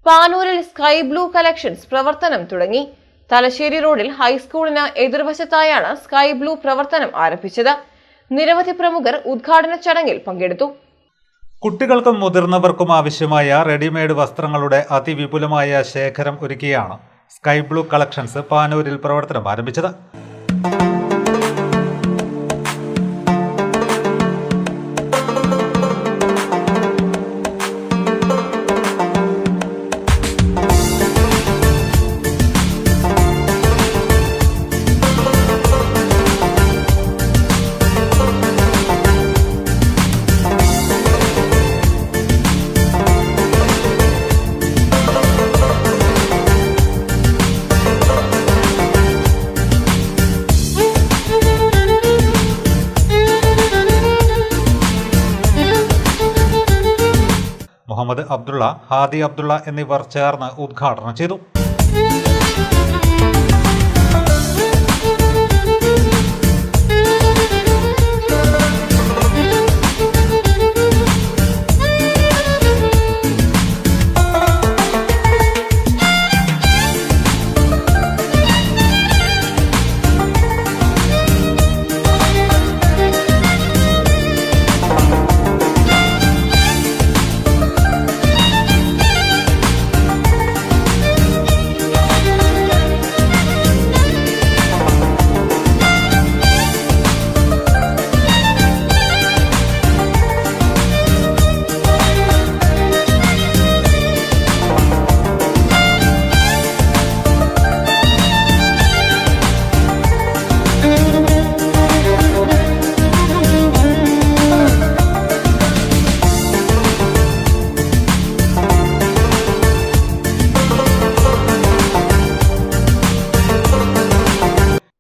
പാനൂരിൽ sky blue collections പ്രവർത്തനം തുടങ്ങി. തലശ്ശേരി റോഡിൽ ഹൈസ്കൂളിന് എതിർവശത്തായാണ് സ്കൈ ബ്ലൂ പ്രവർത്തനം ആരംഭിച്ചത്. നിരവധി പ്രമുഖർ ഉദ്ഘാടന ചടങ്ങിൽ പങ്കെടുത്തു. കുട്ടികൾക്കും മുതിർന്നവർക്കും ആവശ്യമായ റെഡിമെയ്ഡ് വസ്ത്രങ്ങളുടെ അതിവിപുലമായ ശേഖരം ഒരുക്കിയാണ് സ്കൈ ബ്ലൂ കളക്ഷൻസ് പാനൂരിൽ പ്രവർത്തനം ആരംഭിച്ചത്. മുഹമ്മദ് അബ്ദുള്ള, ഹാദി അബ്ദുള്ള എന്നിവർ ചേർന്ന് ഉദ്ഘാടനം ചെയ്തു.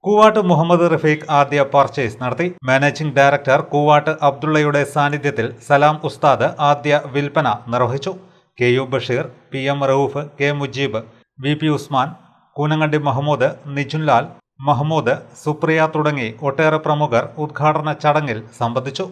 കൂവാട്ട് മുഹമ്മദ് റഫീഖ് ആദ്യ പർച്ചേസ് നടത്തി. മാനേജിംഗ് ഡയറക്ടർ കൂവാട്ട് അബ്ദുള്ളയുടെ സാന്നിധ്യത്തിൽ സലാം ഉസ്താദ് ആദ്യ വിൽപ്പന നിർവഹിച്ചു. KU Basheer, PM Rauf, K Mujeeb, VP Usman, കൂനങ്ങണ്ടി Mahmood, നിജുൻലാൽ, Mahmood, Supriya തുടങ്ങി ഒട്ടേറെ പ്രമുഖർ ഉദ്ഘാടന ചടങ്ങിൽ സംബന്ധിച്ചു.